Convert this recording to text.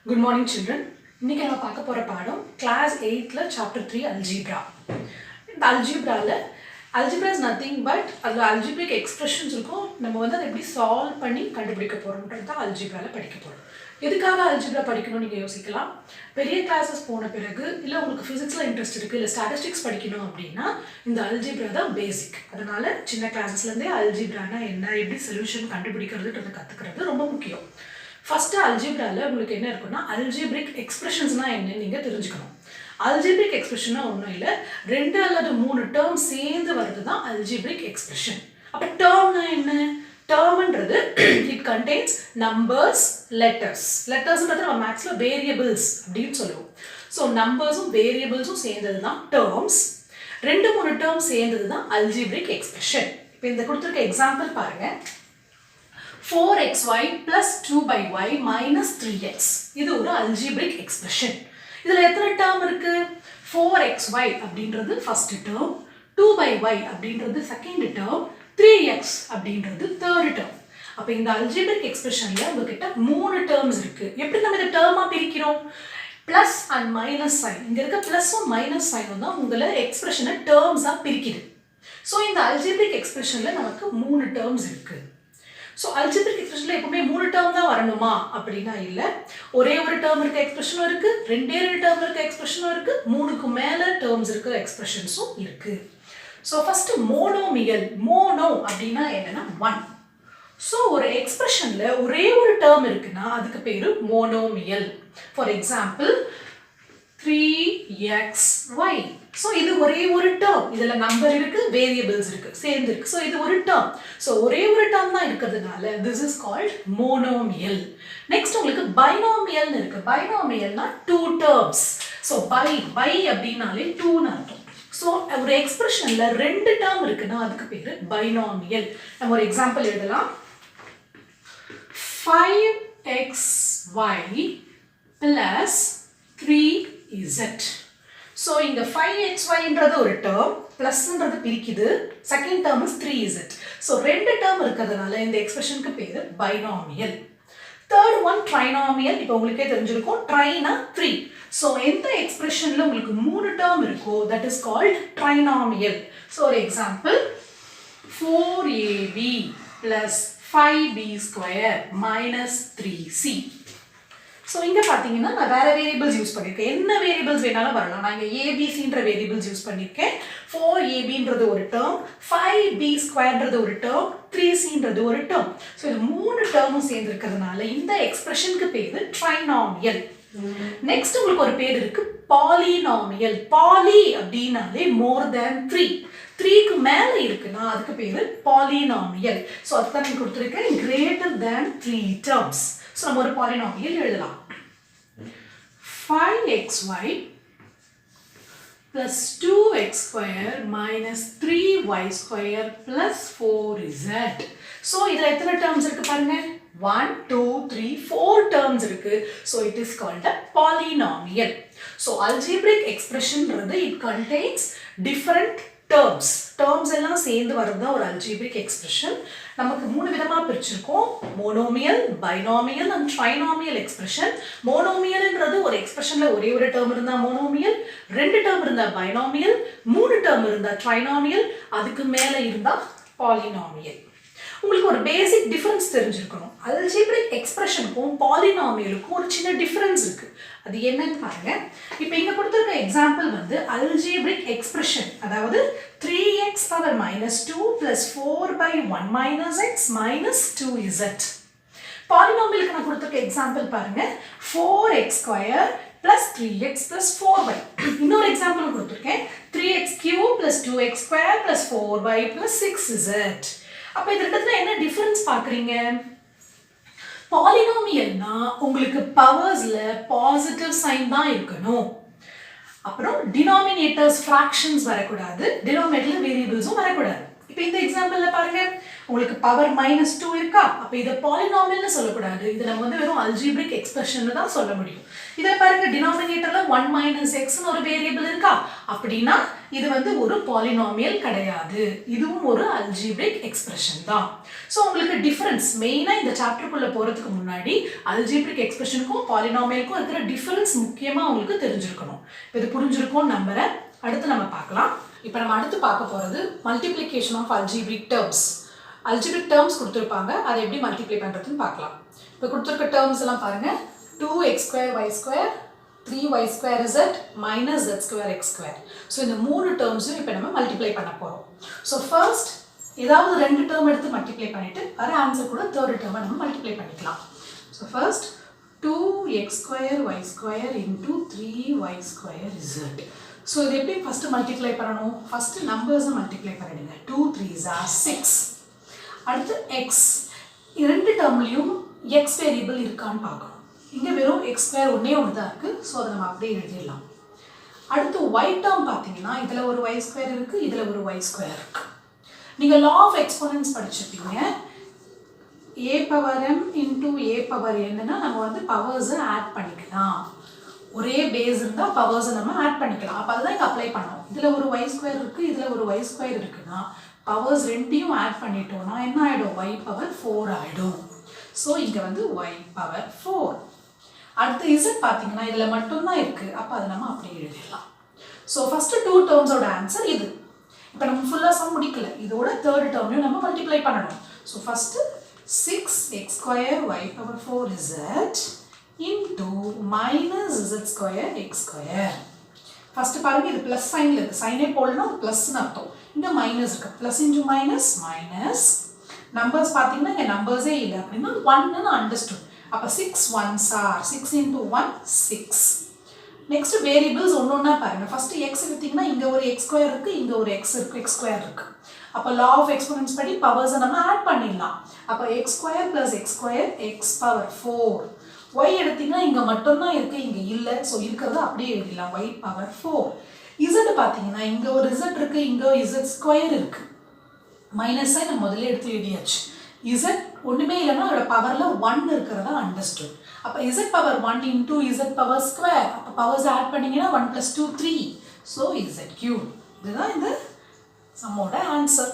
Good morning children. இன்னைக்கு நம்ம பார்க்க போற பாடம் class 8ல chapter 3 algebra. இந்த algebraல algebra is nothing but அதுல algebraic expressions இருக்கும். நம்ம வந்து அதை எப்படி solve பண்ணி கண்டுபிடிக்க போறோம்ன்றது தான் algebraல படிக்க போறோம். எதுக்காக algebra படிக்கணும் நீங்க யோசிக்கலாம். பெரிய classes போன பிறகு இல்ல உங்களுக்கு physicsல இன்ட்ரஸ்ட் இருக்கு இல்ல statistics படிக்கணும் அப்படினா இந்த algebra தான் basic. அதனால சின்ன கிளாसेஸ்ல இருந்தே algebraனா என்ன எப்படி சொல்யூஷன் கண்டுபிடிக்கிறதுன்றத கத்துக்கிறது ரொம்ப முக்கியம். First algebraல உங்களுக்கு என்ன இருக்குன்னா algebraic expressionsனா என்னன்னு நீங்க தெரிஞ்சுக்கணும். Algebraic expressionனா ஒண்ணும் இல்ல ரெண்டு அல்லது மூணு டேர்ம் சேர்ந்து வருது தான் algebraic expression. அப்ப டேர்ம்னா என்ன? டேர்ம்ன்றது it contains numbers, letters. lettersன்றது நம்ம மேக்ஸ்ல variables அப்படினு சொல்லுவோம். So numbersம் variablesம் சேர்ந்தது தான் terms. ரெண்டு மூணு டேர்ம் சேர்ந்தது தான் algebraic expression. இப்போ இந்த கொடுத்திருக்க எக்ஸாம்பிள் பாருங்க. 4xy plus 2y minus 3x. இது ஒரு algebraic expression. இதுல எத்தனை term இருக்கு? 4xy அப்படின்றது first term, 2y அப்படின்றது second term, 3x அப்படின்றது third term. அப்ப இந்த algebraic expressionல உங்ககிட்ட மூணு terms இருக்கு. எப்படி நம்ம இந்த term-ஆ பிரிக்கிறோம்? plus and minus sign. இங்க இருக்க plus-உம் minus sign-உம் தான் உங்களை expression-ஐ terms-ஆ பிரிக்குது. So இந்த algebraic expressionல நமக்கு மூணு terms இருக்கு. So algebraic expressionல எப்பவுமே மூணு டேர்ம் தான் வரணுமா அப்படினா இல்ல ஒரே ஒரு டேர்ம் இருக்க எக்ஸ்பிரஷனும் இருக்கு ரெண்டே ரெண்டு டேர்ம் இருக்க எக்ஸ்பிரஷனும் இருக்கு மூணுக்கு மேல டேர்ம்ஸ் இருக்க எக்ஸ்பிரஷன்ஸும் இருக்கு சோ ஃபர்ஸ்ட் மோனோமியல் மோனோ அப்படினா என்னன்னா 1 சோ ஒரு எக்ஸ்பிரஷன்ல ஒரே ஒரு டேர்ம் இருக்குனா அதுக்கு பேரு monomial for example 3xy so இது ஒரே ஒரு term இதுல நம்பர் இருக்கு வேரியபிள்ஸ் இருக்கு சேர்ந்து இருக்கு so இது ஒரு term so ஒரே ஒரு term தான் இருக்கிறதுனால this is called monomial next உங்களுக்கு binomial னு இருக்கு binomial னா two terms so by அப்படினாலே 2 னு அர்த்தம் so ஒரு எக்ஸ்பிரஷன்ல ரெண்டு term இருக்குனா அதுக்கு பேரு binomial நம்ம ஒரு எக்ஸாம்பிள் எழுதலாம் 5xy plus 3z so இங்க 5xy ஒரு term plusன்றது பிரிக்குது second term is 3z so ரெண்டு term இருக்கிறதுனால இந்த எக்ஸ்பிரஷனுக்கு பேரு binomial third one trinomial இப்போ உங்களுக்கே தெரிஞ்சிருக்கும் triனா 3 so எந்த எக்ஸ்பிரஷன்ல உங்களுக்கு மூணு term இருக்கோ that is called trinomial so ஒரு example 4ab plus 5b square minus 3c So இங்க பாத்தீங்கன்னா நான் வேற வேரியபிள்ஸ் யூஸ் பண்ணிருக்கேன் என்ன வேரியபிள்ஸ் வேணாலும் வரலாம் நான் இங்க abcன்ற வேரியபிள்ஸ் யூஸ் பண்ணிருக்கேன் 4abன்றது ஒரு டேர்ம் 5b ஸ்கொயர்ன்றது ஒரு டேர்ம் 3cன்றது ஒரு டேர்ம் சோ இது மூணு டேர்மும் சேர்ந்து இருக்கிறதுனால இந்த எக்ஸ்பிரஷனுக்கு பேரு ட்ரைனாமியல் நெக்ஸ்ட் உங்களுக்கு ஒரு பேர் இருக்கு பாலினாமியல் பாலி அப்படினாலே more than 3 3க்கு மேல இருக்குனா அதுக்கு பேரு பாலினாமியல் சோ அதான் நான் கொடுத்திருக்கேன் greater than 3 terms so நம்ம ஒரு பாலினாமியல் எழுதலாம் 5xy plus 2x square minus 3y square plus 4z so இதுல எத்தனை terms இருக்கு பாருங்க 1 2 3 4 terms இருக்கு so it is called a polynomial so algebraic expression it contains different terms எல்லாம் சேர்ந்து வரது தான் ஒரு algebraic expression நமக்கு மூணு விதமா பிரிச்சிருக்கோம் monomial binomial and trinomial expression monomialன்றது ஒரு எக்ஸ்பிரஷன்ல ஒரே ஒரு டேர்ம் இருந்தா monomial ரெண்டு டேர்ம் இருந்தா binomial மூணு டேர்ம் இருந்தா trinomial அதுக்கு மேல இருந்தா polynomial உங்களுக்கு ஒரு பேசிக் டிஃபரன்ஸ் தெரிஞ்சிருக்கணும் algebraic expressionக்கும் polynomialக்கும் ஒரு சின்ன டிஃபரன்ஸ் இருக்கு அது என்னன்னு பாருங்க இப்போ இங்க கொடுத்திருக்க எக்ஸாம்பிள் வந்து algebraic expression அதாவது 3x power minus 2 plus 4 by 1 minus x minus 2z polynomialக்கு நான் கொடுத்திருக்க எக்ஸாம்பிள் பாருங்க 4x square plus 3x plus 4y இன்னொரு எக்ஸாம்பிள் கொடுத்திருக்கேன் 3x cube plus 2x square plus 4y plus 6z அப்ப இந்த இடத்துல என்ன டிஃபரன்ஸ் பாக்குறீங்க பாலினாமியல்னா உங்களுக்கு பவர்ஸ்ல பாசிட்டிவ் சைன் தான் இருக்கணும் அப்புறம் டினாமினேட்டர்ஸ் ஃபிராக்ஷன்ஸ் வரக்கூடாது டினாமினேட்டர்ல வேரியபிள்ஸும் வரக்கூடாது இப்போ இப்போ இந்த எக்ஸாம்பிளில் பாருங்க உங்களுக்கு பவர் -2 இருக்கா, அப்போ இதை பாலினாமியல்னு சொல்லக்கூடாது, இது நம்ம வந்து வெறும் அல்ஜீப்ரிக் எக்ஸ்பிரஷன் தான் சொல்ல முடியும். இதில் பாருங்க டினாமினேட்டர்ல 1 - xன்னு ஒரு வேரியபிள் இருக்கா, அப்படின்னா இது வந்து ஒரு பாலினாமியல் கிடையாது, இதுவும் ஒரு அல்ஜீப்ரிக் எக்ஸ்பிரஷன் தான். ஸோ உங்களுக்கு டிஃபரன்ஸ் மெயினாக இந்த சாப்டருக்குள்ளே போகிறதுக்கு முன்னாடி அல்ஜீப்ரிக் எக்ஸ்பிரஷனுக்கும் பாலினாமியலுக்கும் இருக்கிற டிஃபரன்ஸ் முக்கியமாக உங்களுக்கு தெரிஞ்சிருக்கணும். இப்போ இது புரிஞ்சிருக்கும்னு நம்புறேன். அடுத்து நம்ம பார்க்கலாம். இப்போ நம்ம அடுத்து பார்க்க போகிறது multiplication of algebraic terms. Algebraic terms கொடுத்துருப்பாங்க, அதை எப்படி மல்டிப்ளை பண்ணுறதுன்னு பார்க்கலாம். இப்போ கொடுத்துருக்க டேர்ம்ஸ் எல்லாம் பாருங்க, 2x² y² 3y² z minus z² x². So இந்த 3 டேர்ம்ஸும் இப்போ நம்ம மல்டிப்ளை பண்ண போகிறோம். ஸோ ஃபர்ஸ்ட் ஏதாவது 2 டேர்ம் எடுத்து மல்டிப்ளை பண்ணிவிட்டு வர ஆன்சர் கூட தேர்ட் டேர்மை நம்ம மல்டிப்ளை பண்ணிக்கலாம். So first 2x² y² into 3y² z. So இது எப்படி ஃபஸ்ட்டு மல்டிப்ளை பண்ணணும், ஃபஸ்ட்டு நம்பர்ஸை மல்டிப்ளை பண்ணிடுங்க. 2 3s are 6. அடுத்து எக்ஸ், ரெண்டு டேர்ம்லையும் எக்ஸ் வேரியபிள் இருக்கான்னு பார்க்கணும். இங்கே வெறும் x² ஒன்றே ஒன்று தான் இருக்குது, ஸோ அதை நம்ம அப்படியே எழுதிடலாம். அடுத்து ஒய் டேர்ம் பார்த்தீங்கன்னா இதில் ஒரு y² இருக்குது, இதில் ஒரு y² இருக்குது. நீங்கள் லா ஆஃப் எக்ஸ்போனன்ஸ் படிச்சிருப்பீங்க. a⁻m into a⁻n நம்ம வந்து பவர்ஸை ஆட் பண்ணிக்கலாம். ஒரே பேஸ் இருந்தால் பவர்ஸை நம்ம ஆட் பண்ணிக்கலாம். அப்போ அதுதான் இங்கே அப்ளை பண்ணணும். இதில் ஒரு y² இருக்குது, இதில் ஒரு y² இருக்குன்னா பவர்ஸ் ரெண்டையும் ஆட் பண்ணிட்டோம்னா என்ன ஆகிடும், y⁴ ஆகிடும். ஸோ இங்கே வந்து y⁴. அடுத்து இசட் பார்த்தீங்கன்னா இதில் மட்டும்தான் இருக்குது, அப்போ அதை நம்ம அப்படியே எழுதிடலாம். ஸோ ஃபஸ்ட்டு 2 டேர்ம்ஸோட ஆன்சர் இது. இப்போ நம்ம ஃபுல்லாக சம் முடிக்கல, இதோட தேர்ட் டேர்மையும் நம்ம மல்டிப்ளை பண்ணணும். So first 6x² y⁴ z into minus z² x². First பாருங்கள் இது ப்ளஸ் சைனில் இருக்குது, சைனே போடலன்னா அது ப்ளஸ்ன்னு அர்த்தம். இங்கே மைனஸ் இருக்குது, plus into minus minus. Numbers பார்த்தீங்கன்னா இங்கே நம்பர்ஸே இல்லை அப்படின்னா 1ன்னு அண்டர்ஸ்டுட். அப்போ 6 1s are 6 into 1 6. Next variables ஒன்று ஒன்றா பாருங்கள். ஃபஸ்ட்டு எக்ஸ் எடுத்திங்கன்னா இங்கே ஒரு x² இருக்குது, இங்கே ஒரு எக்ஸ் இருக்குது, x² இருக்குது. அப்போ லா ஆஃப் எக்ஸ்போனன்ஸ் படி பவர்ஸை நம்ம ஆட் பண்ணிடலாம். அப்போ x² + x² x⁴. y எடுத்திங்கன்னா இங்கே மட்டும்தான் இருக்குது, இங்கே இல்லை, ஸோ இருக்கிறத அப்படியே எழுதிடலாம் y⁴. z பார்த்தீங்கன்னா இங்கே ஒரு z இருக்குது, இங்கே z² இருக்குது. மைனஸை நம்ம முதல்ல எடுத்து எழுதியாச்சு. z ஒன்றுமே இல்லைன்னா அதோட பவரில் 1 இருக்கிறதா அண்டர்ஸ்டுட். அப்போ z⁻1 into z⁻². அப்போ பவர்ஸ் ஆட் பண்ணிங்கன்னா 1 + 2 3. So z3. இதுதான் இந்த சம்மோட ஆன்சர்.